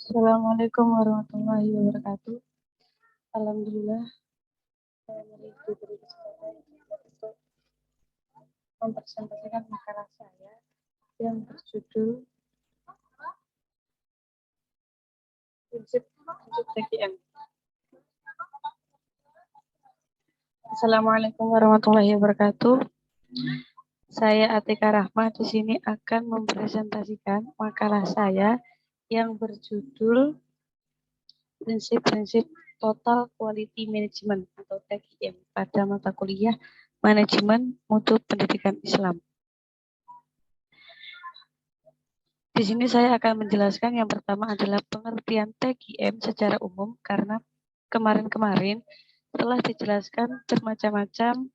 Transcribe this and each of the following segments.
Assalamualaikum warahmatullahi wabarakatuh. Alhamdulillah, saya diberi kesempatan untuk mempresentasikan makalah saya yang berjudul Prinsip TGM. Assalamualaikum warahmatullahi wabarakatuh. Saya Atika Rahma di sini akan mempresentasikan makalah saya yang berjudul Prinsip-prinsip Total Quality Management atau TQM pada mata kuliah Manajemen Mutu Pendidikan Islam. Di sini saya akan menjelaskan yang pertama adalah pengertian TQM secara umum karena kemarin-kemarin telah dijelaskan bermacam-macam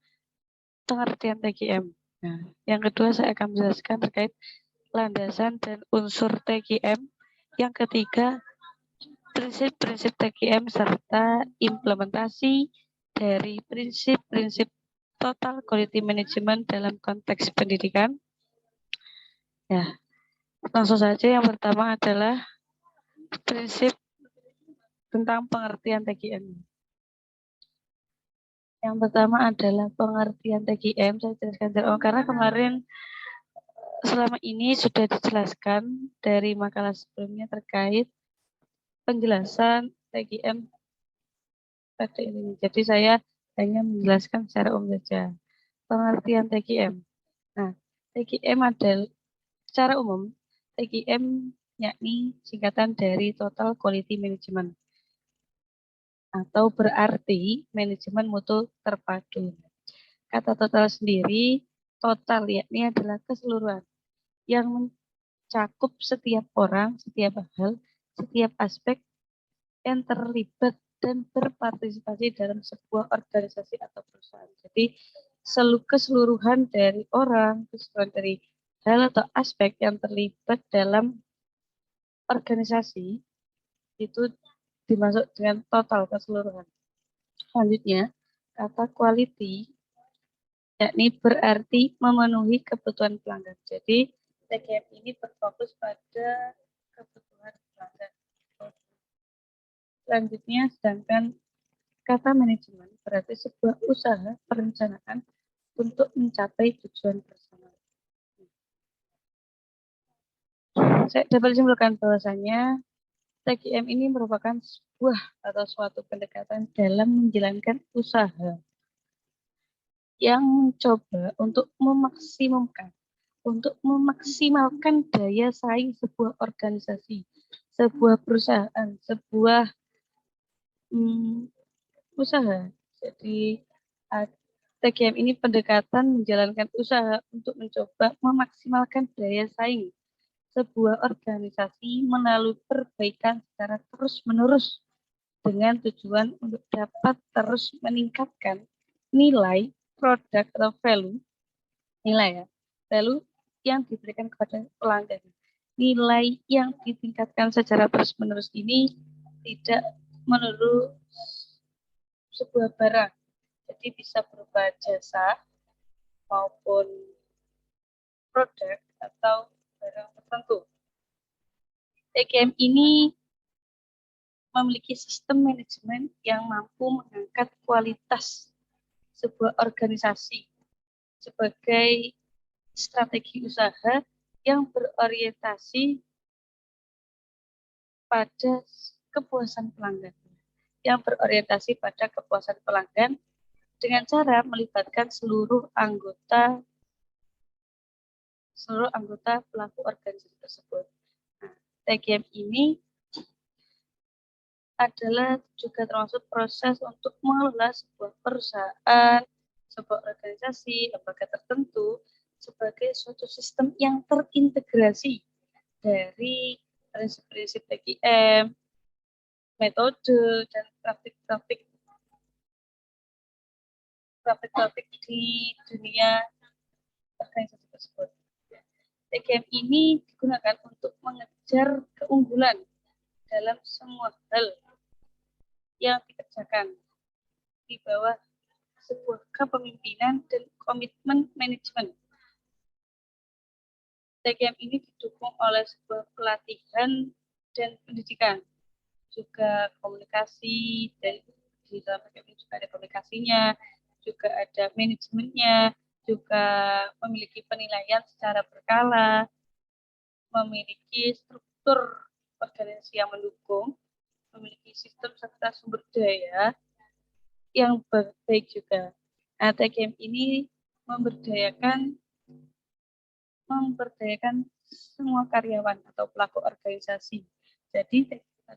pengertian TQM. Nah, yang kedua saya akan menjelaskan terkait landasan dan unsur TQM. Yang ketiga, prinsip-prinsip TQM serta implementasi dari prinsip-prinsip Total Quality Management dalam konteks pendidikan. Ya, langsung saja yang pertama adalah prinsip tentang pengertian TQM. Yang pertama adalah pengertian TQM. Saya jelaskan karena kemarin selama ini sudah dijelaskan dari makalah sebelumnya terkait penjelasan TQM pada ini. Jadi saya hanya menjelaskan secara umum saja pengertian TQM. Nah, TQM adalah secara umum TQM yakni singkatan dari Total Quality Management atau berarti manajemen mutu terpadu. Kata total sendiri, total yakni adalah keseluruhan yang mencakup setiap orang, setiap hal, setiap aspek yang terlibat dan berpartisipasi dalam sebuah organisasi atau perusahaan. Jadi keseluruhan dari orang, keseluruhan dari hal atau aspek yang terlibat dalam organisasi itu dimasuk dengan total keseluruhan. Selanjutnya, kata quality yakni berarti memenuhi kebutuhan pelanggan. Jadi TGM ini berfokus pada kebutuhan pelanggan. Selanjutnya, sedangkan kata manajemen berarti sebuah usaha perencanaan untuk mencapai tujuan bersama. Saya dapat simpulkan bahwasanya TGM ini merupakan sebuah atau suatu pendekatan dalam menjalankan usaha yang mencoba untuk memaksimalkan daya saing sebuah organisasi, sebuah perusahaan, sebuah usaha. Jadi TGM ini pendekatan menjalankan usaha untuk mencoba memaksimalkan daya saing sebuah organisasi melalui perbaikan secara terus-menerus dengan tujuan untuk dapat terus meningkatkan nilai produk atau value yang diberikan kepada pelanggan. Nilai yang ditingkatkan secara terus-menerus ini tidak menurut sebuah barang. Jadi bisa berupa jasa maupun produk atau barang tertentu. TGM ini memiliki sistem manajemen yang mampu mengangkat kualitas sebuah organisasi sebagai strategi usaha yang berorientasi pada kepuasan pelanggan. Dengan cara melibatkan seluruh anggota pelaku organisasi tersebut. Nah, TGM ini adalah juga termasuk proses untuk mengelola sebuah perusahaan, sebuah organisasi, lembaga tertentu sebagai suatu sistem yang terintegrasi dari prinsip-prinsip TGM, metode, dan praktik-praktik di dunia organisasi tersebut. TGM ini digunakan untuk mengejar keunggulan dalam semua hal yang dikerjakan di bawah sebuah kepemimpinan dan komitmen manajemen. TGM ini didukung oleh sebuah pelatihan dan pendidikan, juga komunikasi, dan di dalam PKM ini juga ada komunikasinya, juga ada manajemennya, juga memiliki penilaian secara berkala, memiliki struktur organisasi yang mendukung, memiliki sistem serta sumber daya yang baik juga. Nah, TKM ini memberdayakan semua karyawan atau pelaku organisasi. Jadi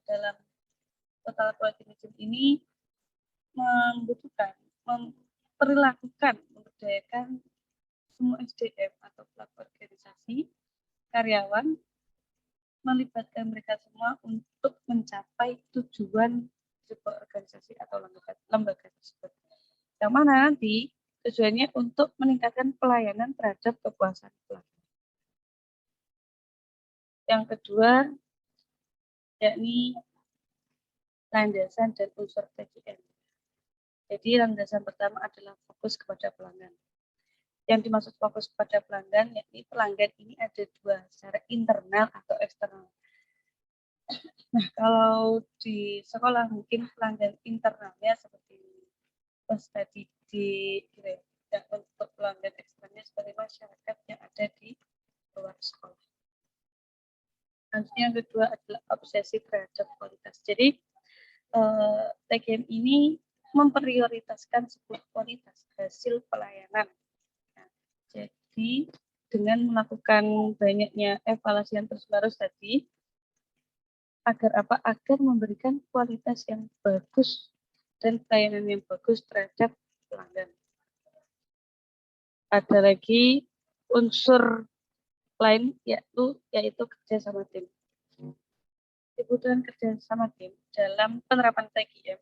dalam total quality management ini membutuhkan, memberdayakan semua SDM atau pelaku organisasi, karyawan, melibatkan mereka semua untuk mencapai tujuan sebuah organisasi atau lembaga tersebut. Yang mana nanti tujuannya untuk meningkatkan pelayanan terhadap kepuasan pelanggan. Yang kedua, yakni landasan dan unsur TKM. Jadi landasan pertama adalah fokus kepada pelanggan. Yang dimaksud fokus pada pelanggan, yakni pelanggan ini ada dua, secara internal atau eksternal. Nah, kalau di sekolah mungkin pelanggan internalnya seperti tadi di dan untuk pelanggan eksternalnya seperti masyarakat yang ada di luar sekolah. Yang kedua adalah obsesi terhadap kualitas. Jadi TKM ini memprioritaskan sebuah kualitas hasil pelayanan. Nah, jadi dengan melakukan banyaknya evaluasi yang terus-menerus tadi, agar apa? Agar memberikan kualitas yang bagus dan pelayanan yang bagus terhadap pelanggan. Ada lagi unsur lain yaitu kerja sama tim. Kebutuhan kerja sama tim dalam penerapan TKM,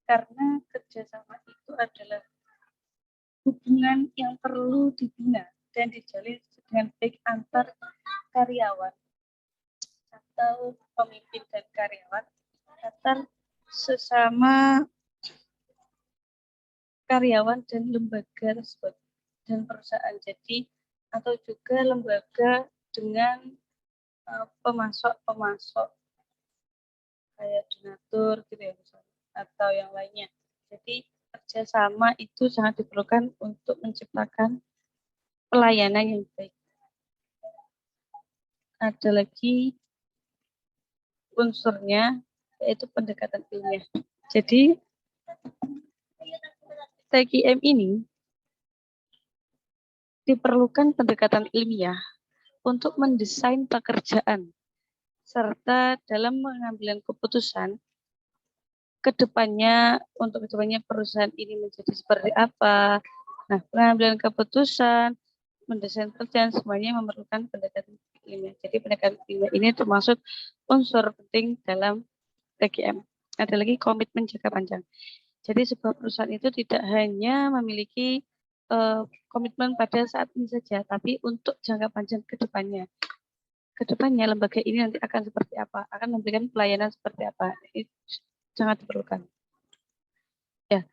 karena kerjasama itu adalah hubungan yang perlu dibina dan dijalin dengan baik antar karyawan atau pemimpin dan karyawan, antar sesama karyawan dan lembaga tersebut dan perusahaan. Jadi atau juga lembaga dengan pemasok kayak donatur gitu ya misalnya, atau yang lainnya. Jadi kerjasama itu sangat diperlukan untuk menciptakan pelayanan yang baik. Ada lagi unsurnya yaitu pendekatan ilmiah. Jadi TKM ini diperlukan pendekatan ilmiah untuk mendesain pekerjaan serta dalam pengambilan keputusan ke depannya untuk kedepannya perusahaan ini menjadi seperti apa. Nah, pengambilan keputusan, mendesain pekerjaan semuanya memerlukan pendekatan ilmiah. Jadi pendekatan ilmiah ini termasuk unsur penting dalam TKM. Ada lagi komitmen jangka panjang. Jadi sebuah perusahaan itu tidak hanya memiliki komitmen pada saat ini saja, tapi untuk jangka panjang ke depannya. Ke depannya lembaga ini nanti akan seperti apa, akan memberikan pelayanan seperti apa. Itu sangat diperlukan. Ya,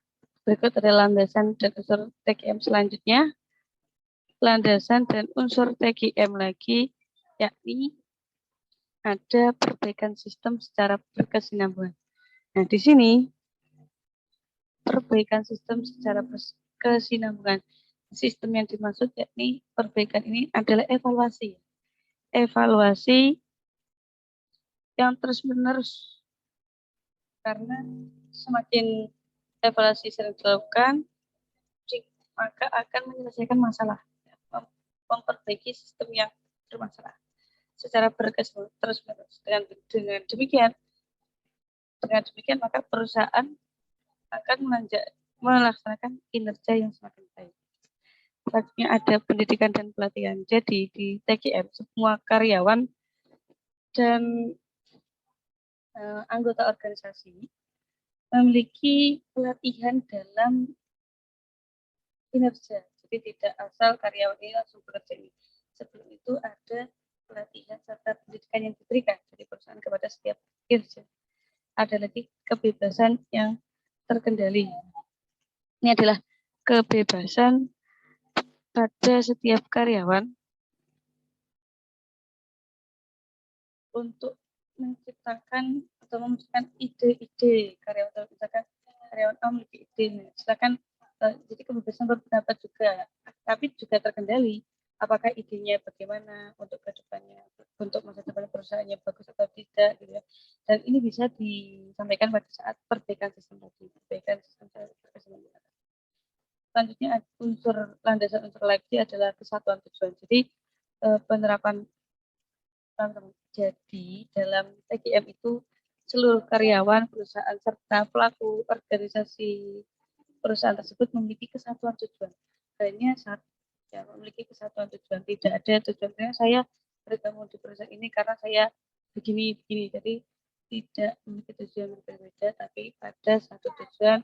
berikut adalah landasan dan unsur TKM selanjutnya. Landasan dan unsur TKM lagi, yakni ada perbaikan sistem secara berkesinambungan. Nah, di sini perbaikan sistem secara berkesinambungan. Sistem yang dimaksud yakni perbaikan ini adalah evaluasi. Evaluasi yang terus-menerus. Karena semakin evaluasi sering dilakukan, maka akan menyelesaikan masalah, memperbaiki sistem yang bermasalah secara terus-menerus. Dengan demikian maka perusahaan akan melaksanakan kinerja yang semakin baik. Selanjutnya ada pendidikan dan pelatihan. Jadi di TKM semua karyawan dan anggota organisasi memiliki pelatihan dalam kinerja. Jadi tidak asal karyawan ini langsung bekerja ini. Sebelum itu ada pelatihan serta pendidikan yang diberikan dari perusahaan kepada setiap kinerja. Ada lagi kebebasan yang terkendali. Ini adalah kebebasan pada setiap karyawan untuk menciptakan atau memunculkan ide-ide karyawan, misalkan karyawan A memiliki ide, silakan. Jadi kebebasan berpendapat juga, tapi juga terkendali apakah idenya bagaimana untuk kedepannya, untuk masa depan perusahaannya bagus atau tidak, gitu ya. Dan ini bisa disampaikan pada saat perbaikan sistem tadi, perbaikan sistem. Selanjutnya landasan unsur lagi adalah kesatuan tujuan. Jadi penerapan jadi dalam TGM itu seluruh karyawan perusahaan serta pelaku organisasi perusahaan tersebut memiliki kesatuan tujuan. Hanya satu, ya, memiliki kesatuan tujuan. Tidak ada tujuannya saya bergabung di perusahaan ini karena saya begini. Jadi tidak memiliki tujuan berbeda, tapi pada satu tujuan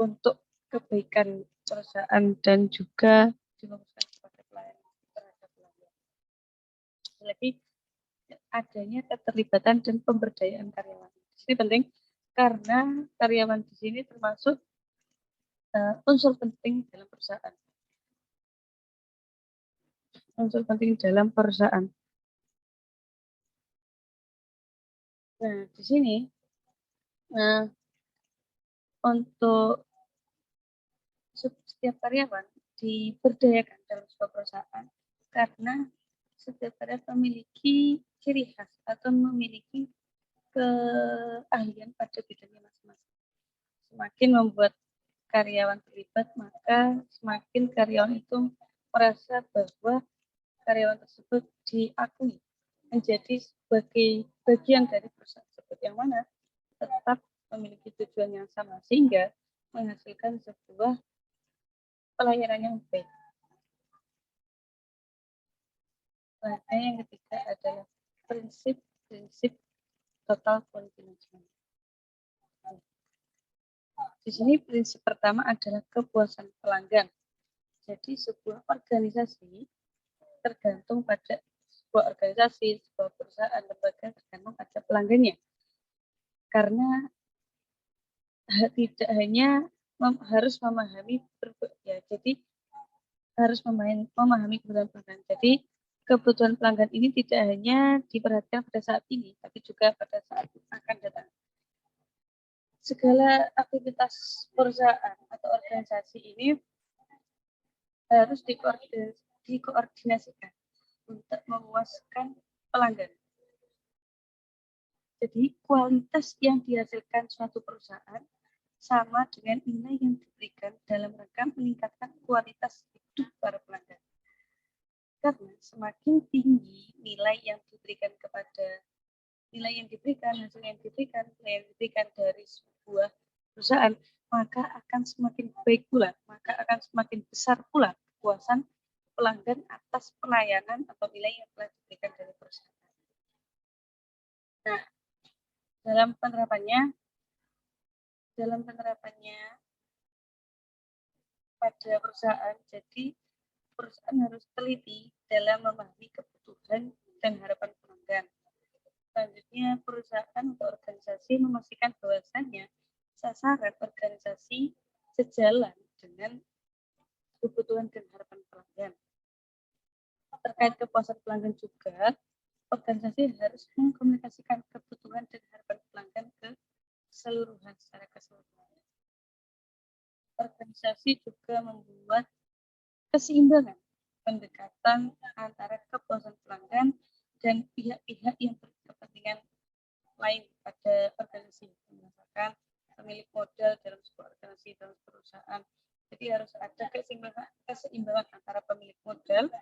untuk kebaikan perusahaan dan juga difokuskan kepada pelayanan terhadap pelanggan. Lagi adanya keterlibatan dan pemberdayaan karyawan. Ini penting karena karyawan di sini termasuk unsur penting dalam perusahaan. Unsur penting dalam perusahaan. Nah, di sini untuk setiap karyawan diberdayakan dalam sebuah perusahaan karena setiap karyawan memiliki ciri khas atau memiliki keahlian pada bidangnya masing-masing. Semakin membuat karyawan terlibat, maka semakin karyawan itu merasa bahwa karyawan tersebut diakui menjadi sebagai bagian dari perusahaan tersebut yang mana tetap memiliki tujuan yang sama sehingga menghasilkan sebuah pelayanan yang baik. Nah, yang ketiga adalah prinsip total quality management. Di sini prinsip pertama adalah kepuasan pelanggan. Jadi sebuah organisasi tergantung pada sebuah organisasi, sebuah perusahaan, lembaga tergantung pada pelanggannya. Karena tidak hanya harus memahami ya, jadi harus memahami kebutuhan pelanggan. Jadi kebutuhan pelanggan ini tidak hanya diperhatikan pada saat ini, tapi juga pada saat akan datang. Segala aktivitas perusahaan atau organisasi ini harus dikoordinasikan untuk memuaskan pelanggan. Jadi kualitas yang dihasilkan suatu perusahaan sama dengan nilai yang diberikan dalam rangka meningkatkan kualitas hidup para pelanggan. Karena semakin tinggi nilai yang diberikan hasil yang diberikan dari sebuah perusahaan, maka akan semakin baik pula, maka akan semakin besar pula kepuasan pelanggan atas pelayanan atau nilai yang telah diberikan dari perusahaan. Nah, dalam penerapannya pada perusahaan, jadi perusahaan harus teliti dalam memahami kebutuhan dan harapan pelanggan. Selanjutnya, perusahaan atau organisasi memastikan bahwasannya sasaran organisasi sejalan dengan kebutuhan dan harapan pelanggan. Terkait kepuasan pelanggan juga, organisasi harus mengkomunikasikan kebutuhan dan harapan pelanggan ke keseluruhan secara keseluruhan. Organisasi juga membuat keseimbangan pendekatan antara kepuasan pelanggan dan pihak-pihak yang berkepentingan lain pada organisasi, misalkan pemilik modal dalam sebuah organisasi dalam perusahaan. Jadi harus ada keseimbangan antara pemilik modal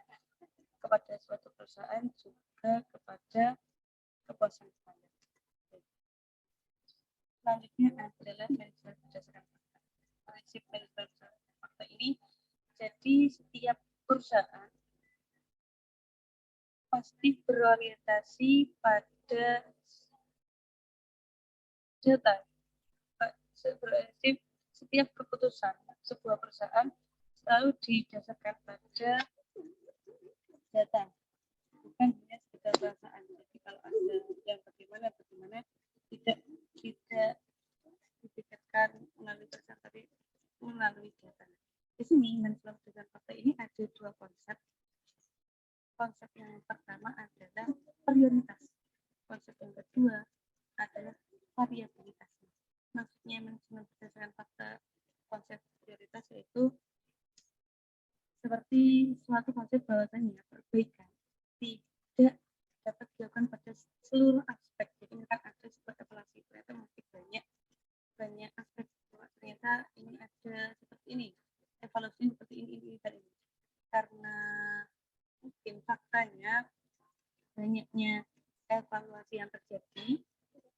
kepada suatu perusahaan juga kepada kepuasan pelanggan. Selanjutnya adalah manajemen berdasarkan prinsip manajemen berdasarkan fakta ini. Jadi setiap perusahaan pasti berorientasi pada data. Setiap keputusan sebuah perusahaan selalu didasarkan pada data, bukan hanya sekedar perasaan. Jadi kalau ada yang bagaimana tidak dipikirkan melalui perasaan, tapi melalui data. Di sini manajemen berdasarkan fakta ini ada dua konsep. Konsep yang pertama adalah prioritas. konsep yang kedua adalah variabilitasnya. Maksudnya manajemen berdasarkan fakta konsep prioritas yaitu seperti suatu konsep bahwasanya perbaikan tidak dapat dilakukan pada seluruh aspek. Jadi misalkan ada sebuah evaluasi, ternyata mungkin banyak aspek, ternyata ini ada seperti ini, evaluasi seperti ini dan ini. Karena mungkin faktanya banyaknya evaluasi yang terjadi,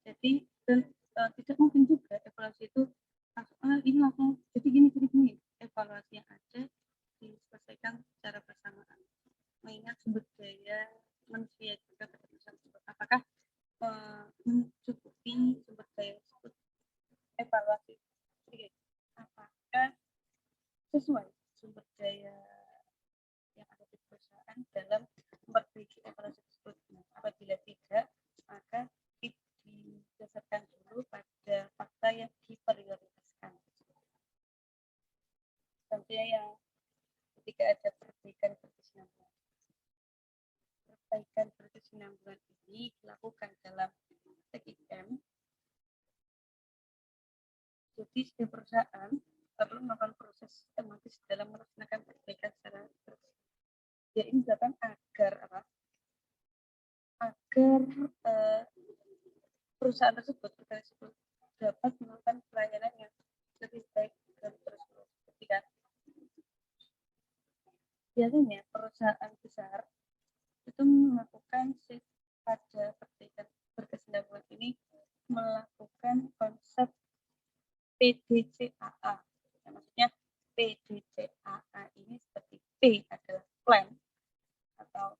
jadi dan tidak mungkin juga evaluasi itu ini langsung jadi gini. Evaluasi yang ada diselesaikan secara bersamaan, mengingat sumber daya manusia juga pada perusahaan tersebut. Apakah mencukupi sumber daya tersebut evaluasi? Apakah sesuai sumber daya yang ada di perusahaan dalam memperbaiki evaluasi tersebut? Apabila tidak, maka didasarkan dulu pada fakta yang diprioritaskan. Contohnya yang ketika ada perbaikan berkesinambungan. Perbaikan berkesinambungan ini dilakukan dalam TIM. Jadi setiap perusahaan perlu melakukan proses sistematis dalam melaksanakan perbaikan secara terus. Ya ini dilakukan agar apa? Agar perusahaan tersebut dapat melakukan pelayanan yang lebih baik dan terus-menerus. Ketika biasanya perusahaan besar itu melakukan shift pada perbaikan berkesinambungan ini melakukan konsep PDCAA. Ya, maksudnya PDCAA ini seperti P adalah plan atau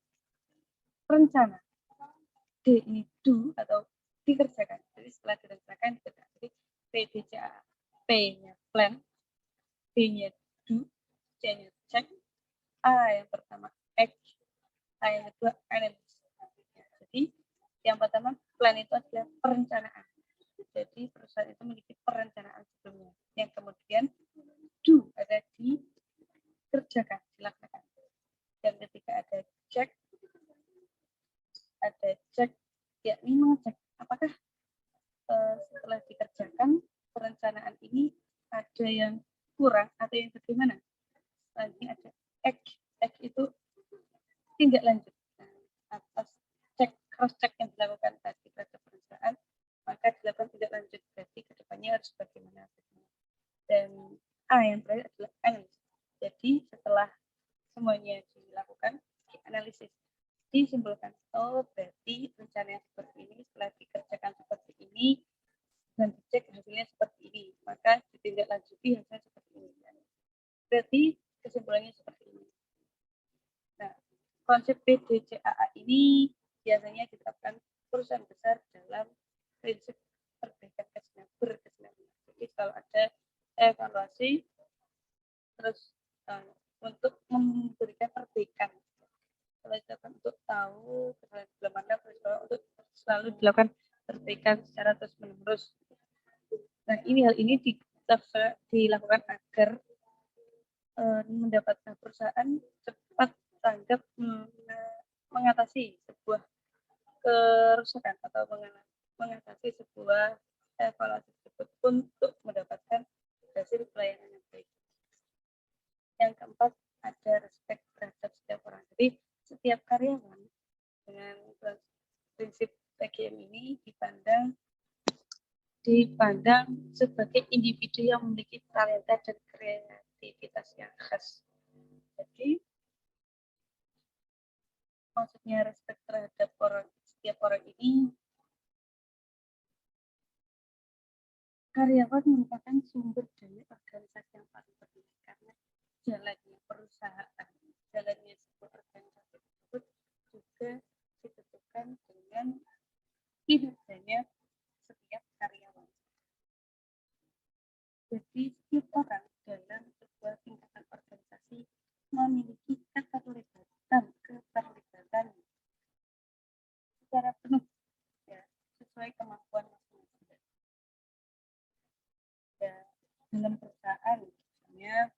rencana, D ini do atau dikerjakan. Jadi setelah dikerjakan, jadi PDCAA, P-nya plan, D-nya do, C-nya check, A yang pertama act, A yang kedua analysis. Ya, jadi yang pertama plan itu adalah perencanaan. Jadi perusahaan itu memiliki perencanaan sebelumnya. Yang kemudian do ada dikerjakan, dilaksanakan. Dan ketika ada check, yakni mengecek apakah setelah dikerjakan perencanaan ini ada yang kurang atau yang bagaimana. Selanjutnya ada act itu tindak lanjut. Nah, atas cross check yang dilakukan tadi terhadap perusahaan, maka dilakukan tindak lanjut, berarti kedepannya harus bagaimana. Dan A yang terakhir adalah analisis. Jadi setelah semuanya dilakukan, dianalisis, disimpulkan, oh berarti rencana yang seperti ini setelah dikerjakan seperti ini dan dicek hasilnya seperti ini, maka ditindaklanjuti hasilnya seperti ini. Berarti kesimpulannya seperti ini. Nah, konsep PDCAA ini biasanya diterapkan perusahaan besar dalam prinsip perbaikan berkesinambungan. Jadi kalau ada evaluasi, terus untuk memberikan perbaikan, kalau dilakukan untuk tahu kesalahan belum ada, untuk selalu dilakukan perbaikan secara terus menerus. Nah, hal ini dilakukan agar mendapatkan perusahaan cepat tanggap mengatasi sebuah kerusakan atau mengatasi sebuah evaluasi tersebut untuk mendapatkan hasil pelayanan yang baik. Yang keempat, ada respect terhadap setiap orang. Jadi setiap karyawan dengan prinsip PGM ini dipandang sebagai individu yang memiliki talenta dan kreativitas yang khas. Jadi maksudnya respect terhadap setiap orang ini, karyawan merupakan sumber daya organisasi yang paling penting karena jalannya perusahaan, jalannya sebuah organisasi tersebut juga ditentukan dengan kinerjanya setiap karyawan. Jadi setiap orang dalam sebuah tingkatan organisasi memiliki keterlibatan secara penuh, ya, sesuai kemampuan masing-masing. Ya, dalam perusahaan, misalnya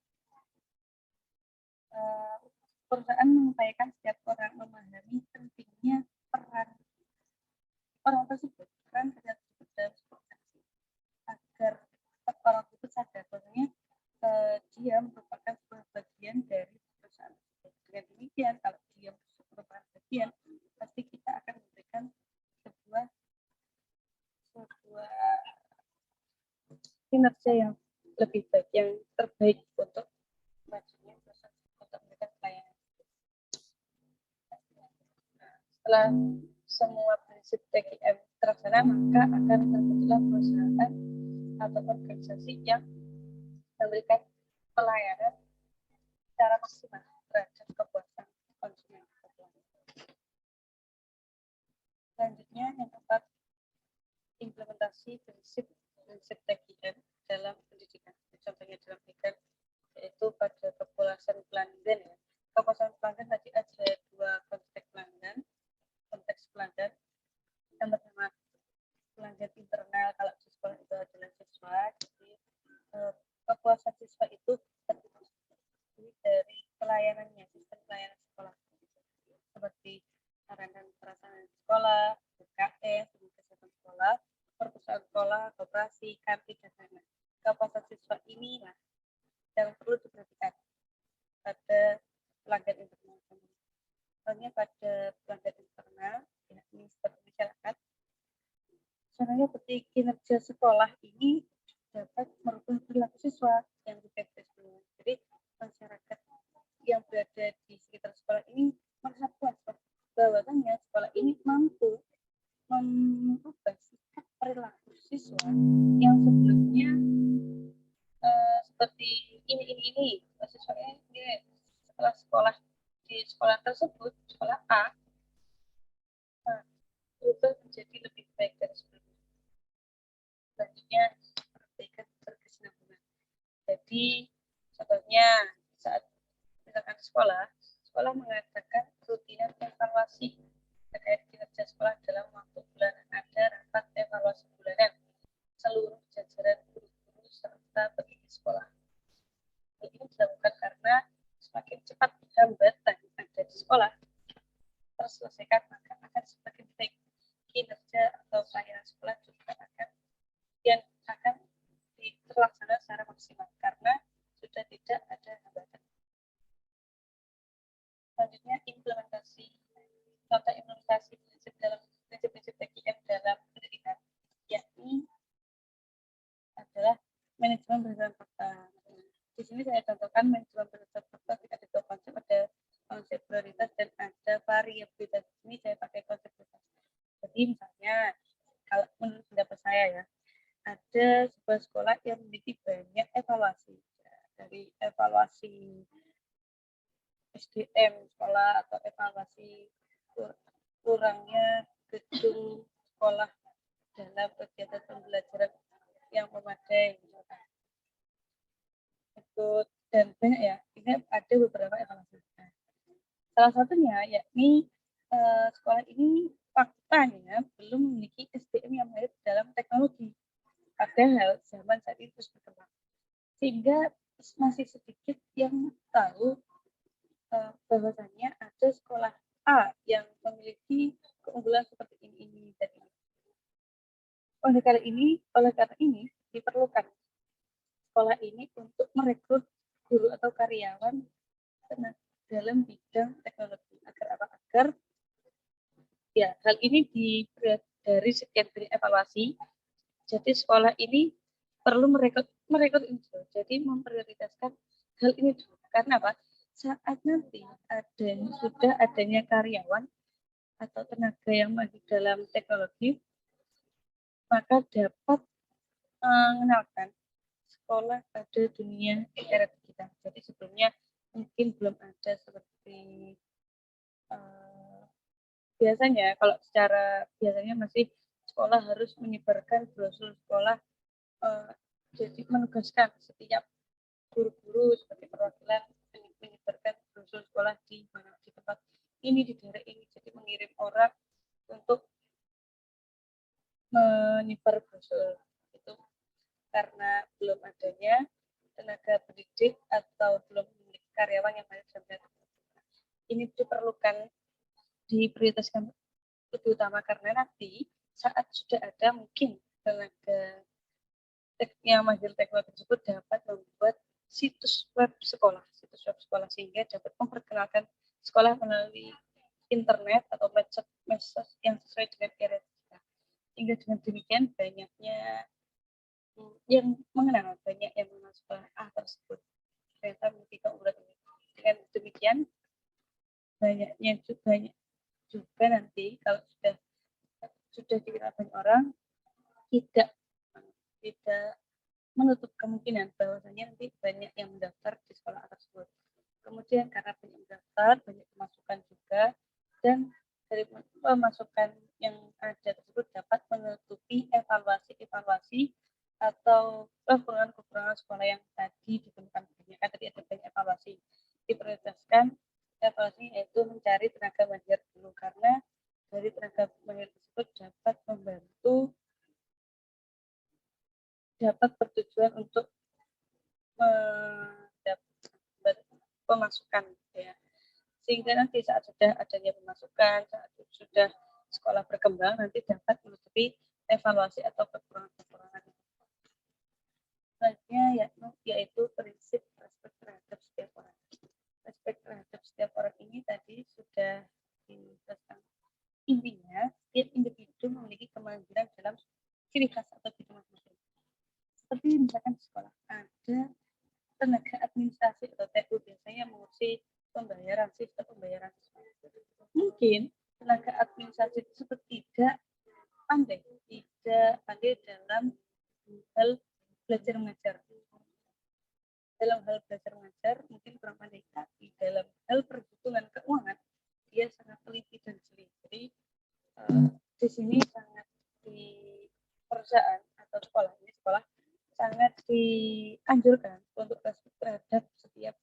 perusahaan mengupayakan setiap orang memahami pentingnya peran orang tersebut kan terlihat dalam sebuah transaksi agar orang tersebut sadar bahwasanya dia merupakan sebuah bagian dari perusahaan tersebut. Dengan demikian, kalau dia merupakan bagian, pasti kita akan memberikan sebuah kinerja yang lebih baik, yang terbaik untuk majunya proses untuk memberikan pelayanan. Setelah semua prinsip TKM terlaksana, maka akan terbentuklah perusahaan atau organisasi yang memberikan pelayanan secara maksimal terhadap kepuasan konsumen. Selanjutnya yang keempat, implementasi prinsip TKM dalam pendidikan. Contohnya dalam pendidikan yaitu pada kepuasan pelanggan ya. Kepuasan pelanggan tadi ada dua konteks pelanggan. Yang pertama pelanggan internal, kalau di sekolah itu adalah siswa. Jadi kepuasan siswa itu terdiri dari pelayanannya, sistem pelayanan sekolah seperti sarana prasarana sekolah, UKS, kesehatan sekolah, perpustakaan sekolah, koperasi, kantin, dan lain-lain. Kepuasan siswa inilah yang perlu diperhatikan pada pelanggan internal. Soalnya pada pelanggan internal, yakni seperti masyarakat, sebenarnya seperti kinerja sekolah ini dapat merubah perilaku siswa yang diprediksi sebelumnya. Jadi masyarakat yang berada di sekitar sekolah ini merasa puas bahwasannya sekolah ini mampu mengubah sikap perilaku siswa yang sebelumnya seperti ini siswanya dia setelah sekolah di sekolah tersebut, sekolah A, berubah menjadi lebih baik dari sebelumnya. Selanjutnya perbaikan berkesinambungan. Jadi contohnya saat misalkan sekolah mengadakan rutinan evaluasi terkait kinerja sekolah dalam waktu bulanan. Ada rapat evaluasi bulanan seluruh jajaran guru-guru serta petinggi sekolah. Hal ini dilakukan karena semakin cepat hambatan ada di sekolah terselesaikan, maka akan semakin baik kinerja atau pelayanan sekolah juga akan terlaksana secara maksimal karena sudah tidak ada hambatan. Selanjutnya implementasi prinsip dalam prinsip TKM dalam pendidikan, yakni adalah manajemen berdasarkan fakta. Di sini saya contohkan manajemen berdasarkan fakta ketika ada dua konsep, ada konsep prioritas dan ada variabilitas. Ini saya pakai konsep prioritas. Jadi misalnya kalau menurut pendapat saya ya, ada sebuah sekolah yang memiliki banyak evaluasi, dari evaluasi SDM sekolah atau evaluasi kurangnya gedung sekolah dalam kegiatan pembelajaran yang memadai, ikut dan banyak ya. Ini ada beberapa evaluasi. Salah satunya yakni sekolah ini faktanya belum memiliki SDM yang baik dalam teknologi. Padahal zaman saat ini terus berkembang, sehingga masih sedikit yang tahu bahwasannya ada sekolah A yang memiliki keunggulan seperti ini dan ini. Oleh karena ini diperlukan sekolah ini untuk merekrut guru atau karyawan dalam bidang teknologi agar ya hal ini dari sekian banyak evaluasi. Jadi sekolah ini perlu merekrut itu. Jadi memprioritaskan hal ini dulu. Karena apa? Saat nanti sudah adanya karyawan atau tenaga yang maju dalam teknologi, maka dapat mengenalkan sekolah pada dunia era digital. Jadi sebelumnya mungkin belum ada seperti biasanya, kalau secara biasanya masih sekolah harus menyebarkan brosur sekolah, jadi menugaskan setiap guru-guru seperti perwakilan menyebarkan brosur sekolah di tempat ini, di daerah ini, jadi mengirim orang untuk menyebar brosur itu karena belum adanya tenaga pendidik atau belum memiliki karyawan yang banyak dalam ini diperlukan diprioritaskan lebih utama karena nanti saat sudah ada mungkin tenaga yang mahir teknologi tersebut dapat membuat situs web sekolah sehingga dapat memperkenalkan sekolah melalui internet atau medsos yang sesuai dengan era kita. Hingga dengan demikian banyaknya yang mengenal sekolah A tersebut. Ternyata memiliki keunggulan ini. Dengan demikian banyaknya juga nanti kalau sudah dikenal banyak orang tidak menutup kemungkinan bahwasanya nanti banyak yang mendaftar di sekolah tersebut. Kemudian karena banyak mendaftar, banyak pemasukan juga, dan dari pemasukan yang ada tersebut dapat menutupi evaluasi atau kekurangan sekolah yang tadi ditemukan banyak. Kan tadi ada banyak evaluasi. Diprioritaskan evaluasi yaitu mencari tenaga mahir dulu, karena dari tenaga mahir tersebut dapat bertujuan untuk mendapat pemasukan, ya. Sehingga nanti saat sudah adanya pemasukan, saat sudah sekolah berkembang, nanti dapat menutupi evaluasi atau kekurangan-kekurangan. Selanjutnya yaitu prinsip respek terhadap setiap orang. Respek terhadap setiap orang ini tadi sudah dijelaskan. Intinya, setiap individu memiliki kemandirian dalam ciri khas atau bidang masing-masing. Seperti misalkan di sekolah ada tenaga administrasi atau TU biasanya mengurusi pembayaran, sistem pembayaran. Mungkin tenaga administrasi tersebut tidak pandai dalam hal belajar mengajar. Dalam hal belajar mengajar mungkin kurang pandai, tapi dalam hal perhitungan keuangan dia sangat teliti dan jeli. Jadi di sini sangat di perusahaan atau sekolah sangat dianjurkan untuk respek terhadap setiap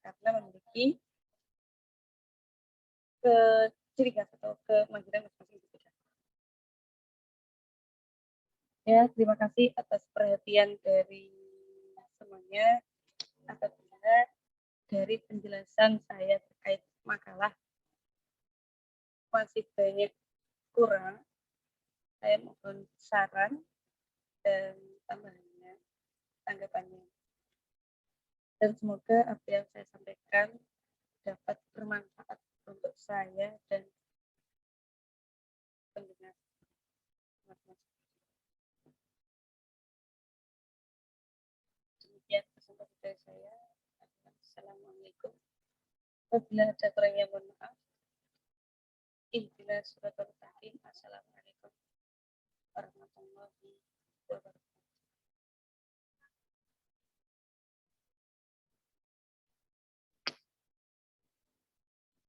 karena memiliki ciri khas atau kemandirian masing-masing. Ya, terima kasih atas perhatian dari semuanya. Apabila dari penjelasan saya terkait makalah masih banyak kurang, saya mohon saran dan tanggapannya. Dan semoga apa yang saya sampaikan dapat bermanfaat untuk saya dan pendengar. Demikian kesempatan dari saya. Assalamualaikum. Apabila ada kurangnya mohon maaf. Ihdinas siratal mustaqim. Assalamualaikum warahmatullahi wabarakatuh.